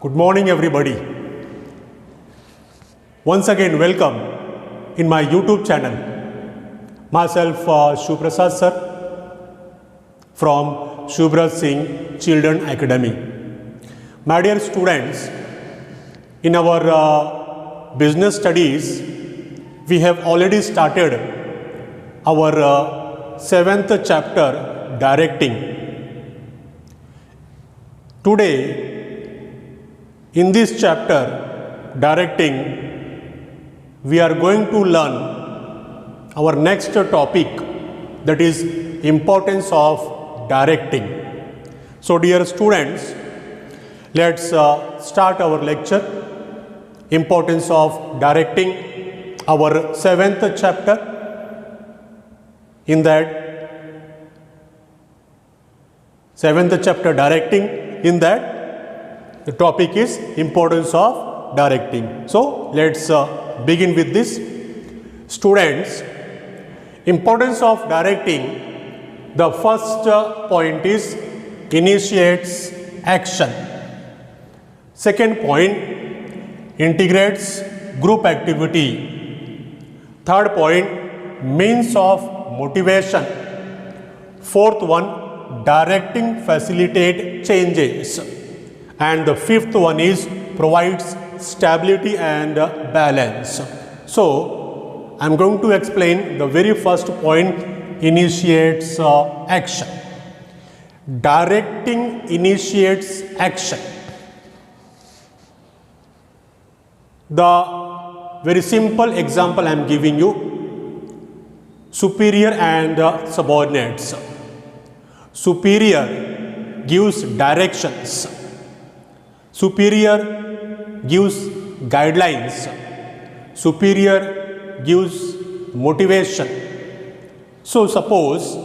Good morning, everybody. Once again, welcome in my YouTube channel. Myself, Shiv Prasad sir, from Shubhraj Singh Children Academy. My dear students, in our business studies, we have already started our 7th chapter, Directing. Today, in this chapter, Directing, we are going to learn our next topic, that is importance of directing. So dear students, let's start our lecture, importance of directing, our 7th chapter. In that 7th chapter, Directing, in that the topic is importance of directing. So let's begin with this. Students, importance of directing, the first point is initiates action. Second point, integrates group activity. Third point, means of motivation. Fourth one, directing facilitate changes. And the fifth one is provides stability and balance. So I am going to explain the very first point, initiates action. Directing initiates action. The very simple example I am giving you, superior and subordinates. Superior gives directions. Superior gives guidelines. Superior gives motivation. So suppose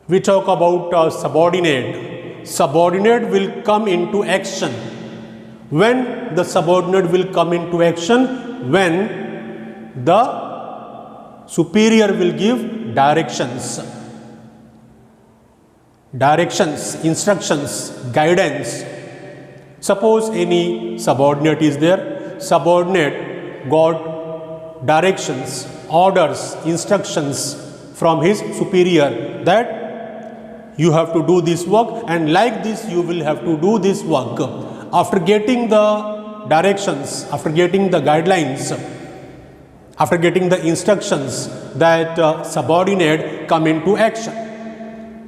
we talk about subordinate. Subordinate will come into action. When the subordinate will come into action? When the superior will give directions. Directions, instructions, guidance. Suppose any subordinate is there. Subordinate got directions, orders, instructions from his superior that you have to do this work, and like this you will have to do this work. After getting the directions, after getting the guidelines, after getting the instructions, that subordinate come into action.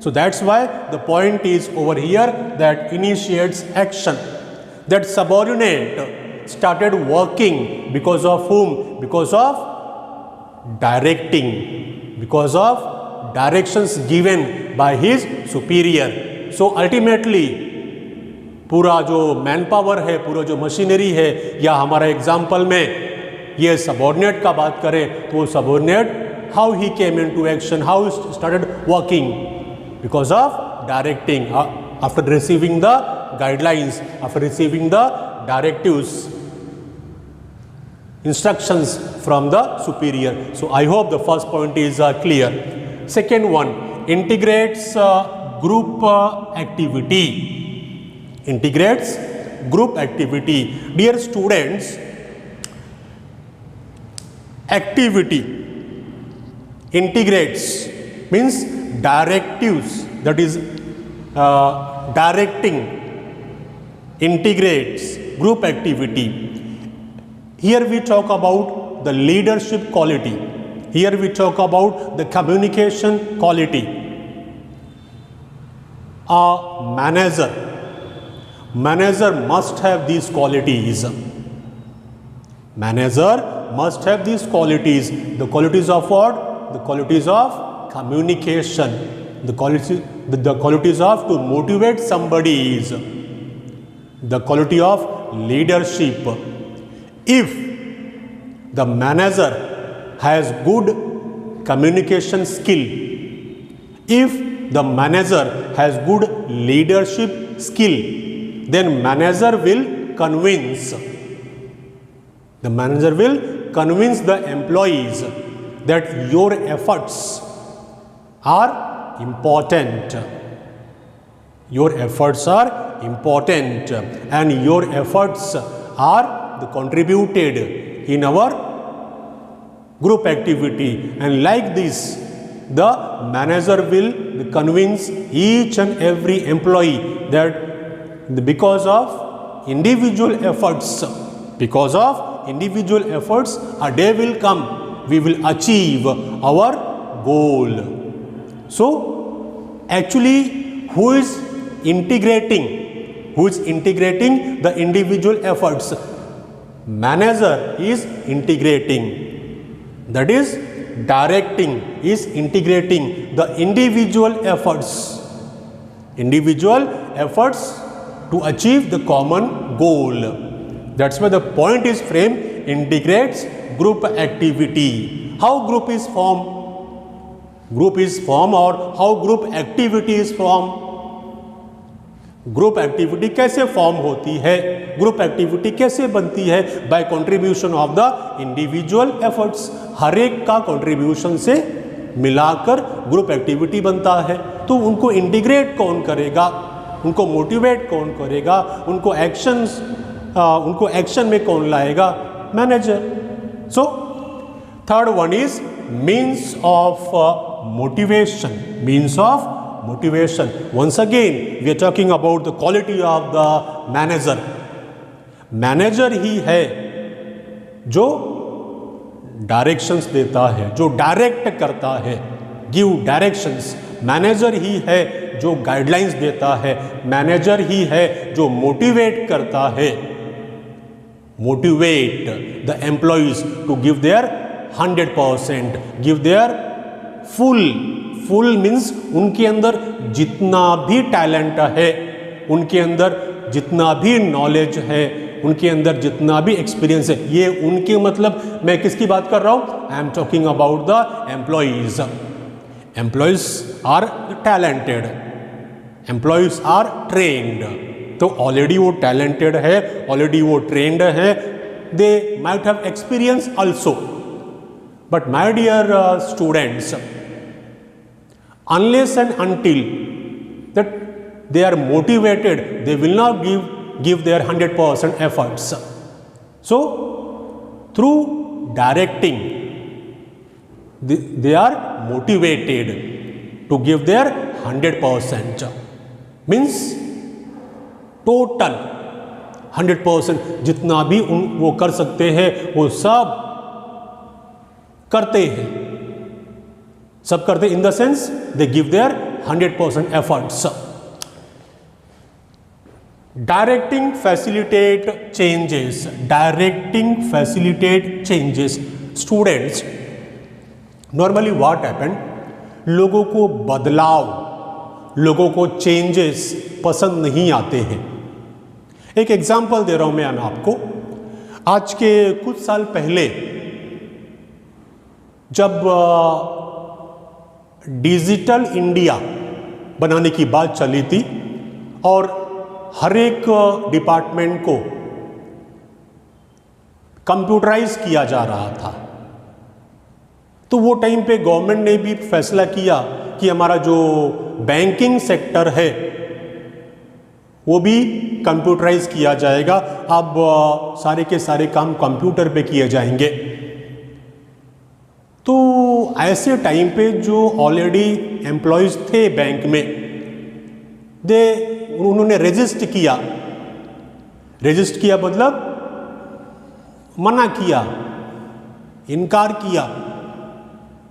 So that's why the point is over here that initiates action. That subordinate started working because of whom? Because of directing, because of directions given by his superior. So ultimately पूरा जो man power है, पूरा जो machinery है, या हमारा example में ये सबॉर्डिनेट का बात करें तो वो subordinate how he came into action, how he started working, because of directing, after receiving the guidelines, after receiving the directives, instructions from the superior. So I hope the first point is clear. Second one, integrates group activity. Integrates group activity. Dear students, activity integrates means directives, that is directing integrates group activity. Here we talk about the leadership quality. Here we talk about the communication quality. A manager must have these qualities. Manager must have these qualities. The qualities of what? The qualities of communication. The qualities of to motivate somebody is the quality of leadership. If the manager has good communication skill, if the manager has good leadership skill, then manager will convince the employees that your efforts are important. Your efforts are important and your efforts are contributed in our group activity, and like this the manager will convince each and every employee that because of individual efforts, a day will come, we will achieve our goal. So actually who is integrating the individual efforts? Manager is integrating, that is directing, is integrating the individual efforts to achieve the common goal. That's why the point is framed, integrates group activity. How group is formed? Or how group activity is formed? Group activity कैसे form होती है, group activity कैसे बनती है? By contribution of the individual efforts. हर एक का contribution से मिलाकर ग्रुप एक्टिविटी बनता है। तो उनको इंटीग्रेट कौन करेगा, उनको मोटिवेट कौन करेगा, उनको एक्शन में कौन लाएगा? Manager. So third one is means of motivation. Once again we are talking about the quality of the manager. Manager ही है जो डायरेक्शंस देता है, जो डायरेक्ट करता है, गिव डायरेक्शंस। मैनेजर ही है जो गाइडलाइंस देता है। मैनेजर ही है जो मोटिवेट करता है, motivate the employees to give their 100%, give their full means उनके अंदर जितना भी टैलेंट है, उनके अंदर जितना भी नॉलेज है, उनके अंदर जितना भी एक्सपीरियंस है। ये उनके मतलब मैं किसकी बात कर रहा हूं? I am talking about the employees. Employees are talented, employees are trained. तो ऑलरेडी वो टैलेंटेड है, ऑलरेडी वो ट्रेन्ड है, they might have experience also. But my dear students, unless and until that they are motivated, they will not give their 100% efforts. So through directing they are motivated to give their 100%, means total 100%। जितना भी वो कर सकते हैं वो सब करते हैं, in the sense they give their 100% efforts. Directing facilitate changes. Students, normally what happened, लोगों को बदलाव, लोगों को चेंजेस पसंद नहीं आते हैं। एक एग्जांपल दे रहा हूं मैं आपको। आज के कुछ साल पहले जब डिजिटल इंडिया बनाने की बात चली थी और हर एक डिपार्टमेंट को कंप्यूटराइज किया जा रहा था, तो वो टाइम पे गवर्नमेंट ने भी फैसला किया कि हमारा जो बैंकिंग सेक्टर है वो भी कंप्यूटराइज किया जाएगा। अब सारे के सारे काम कंप्यूटर पे किए जाएंगे। तो ऐसे टाइम पे जो ऑलरेडी एम्प्लॉयज थे बैंक में, उन्होंने रेजिस्ट किया मतलब मना किया, इनकार किया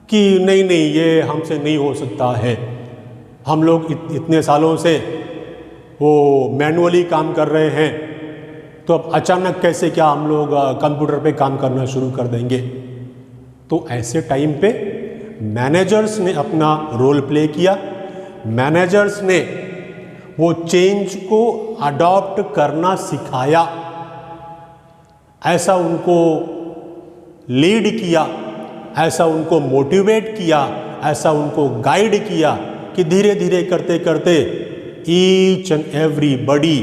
कि नहीं ये हमसे नहीं हो सकता है। हम लोग इतने सालों से वो मैनुअली काम कर रहे हैं, तो अब अचानक कैसे क्या हम लोग कंप्यूटर पे काम करना शुरू कर देंगे। तो ऐसे टाइम पे मैनेजर्स ने अपना रोल प्ले किया। मैनेजर्स ने वो चेंज को अडॉप्ट करना सिखाया, ऐसा उनको लीड किया, ऐसा उनको मोटिवेट किया, ऐसा उनको गाइड किया कि धीरे धीरे करते करते ईच एंड एवरीबॉडी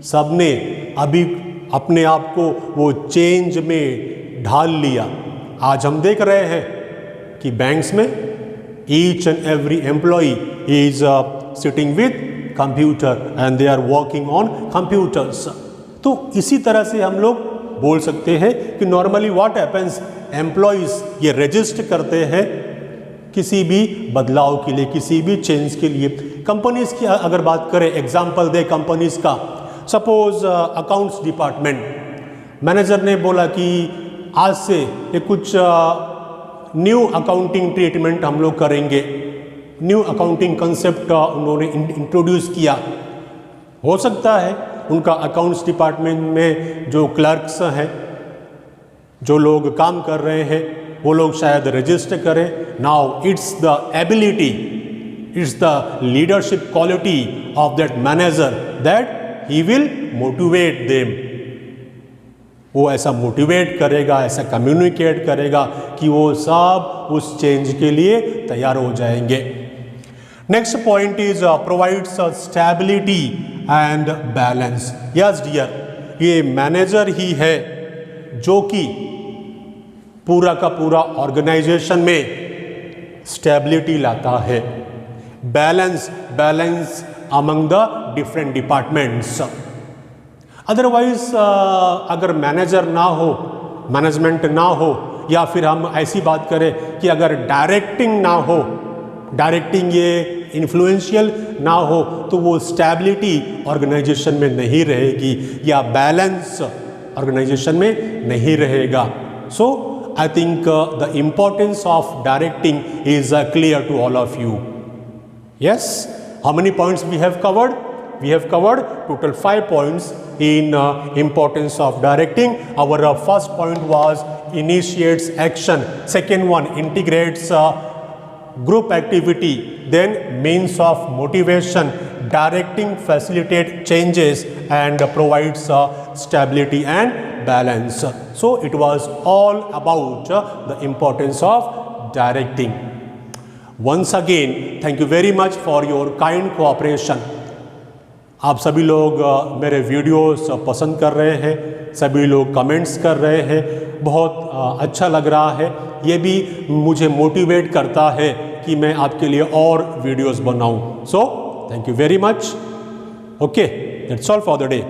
सबने अभी अपने आप को वो चेंज में ढाल लिया। आज हम देख रहे हैं कि बैंक्स में each and every employee is sitting with computer and they are working on computers. तो इसी तरह से हम लोग बोल सकते हैं कि नॉर्मली व्हाट हैपेंस, एम्प्लॉयज़ ये रजिस्टर करते हैं किसी भी बदलाव के लिए, किसी भी चेंज के लिए। कंपनीज की अगर बात करें, एग्जांपल दे कंपनीज का, सपोज अकाउंट्स डिपार्टमेंट, मैनेजर ने बोला कि आज से ये कुछ न्यू अकाउंटिंग ट्रीटमेंट हम लोग करेंगे, न्यू अकाउंटिंग कंसेप्ट उन्होंने इंट्रोड्यूस किया। हो सकता है उनका अकाउंट्स डिपार्टमेंट में जो क्लर्क्स हैं, जो लोग काम कर रहे हैं, वो लोग शायद रजिस्टर करें। Now it's the ability, it's the leadership quality of that manager that he will motivate them. वो ऐसा मोटिवेट करेगा, ऐसा कम्युनिकेट करेगा कि वो सब उस चेंज के लिए तैयार हो जाएंगे। Next point is provides stability and balance. Yes dear, ये मैनेजर ही है जो कि पूरा का पूरा ऑर्गेनाइजेशन में स्टेबिलिटी लाता है, balance among the different departments. Otherwise अगर मैनेजर ना हो, मैनेजमेंट ना हो, या फिर हम ऐसी बात करें कि अगर डायरेक्टिंग ना हो, डायरेक्टिंग ये इन्फ्लुएंशियल ना हो, तो वो स्टेबिलिटी ऑर्गेनाइजेशन में नहीं रहेगी या बैलेंस ऑर्गेनाइजेशन में नहीं रहेगा। So I think the importance of directing is clear to all of you. Yes, how many points we have covered? We have covered total 5 points in importance of directing. Our first point was initiates action. Second one, integrates group activity. Then means of motivation. Directing facilitate changes and provides stability and balance. So it was all about the importance of directing. Once again, thank you very much for your kind cooperation. आप सभी लोग मेरे videos पसंद कर रहे हैं, सभी लोग कमेंट्स कर रहे हैं, बहुत अच्छा लग रहा है। ये भी मुझे मोटिवेट करता है कि मैं आपके लिए और वीडियोस बनाऊं। So thank you very much. Okay, that's all for the day.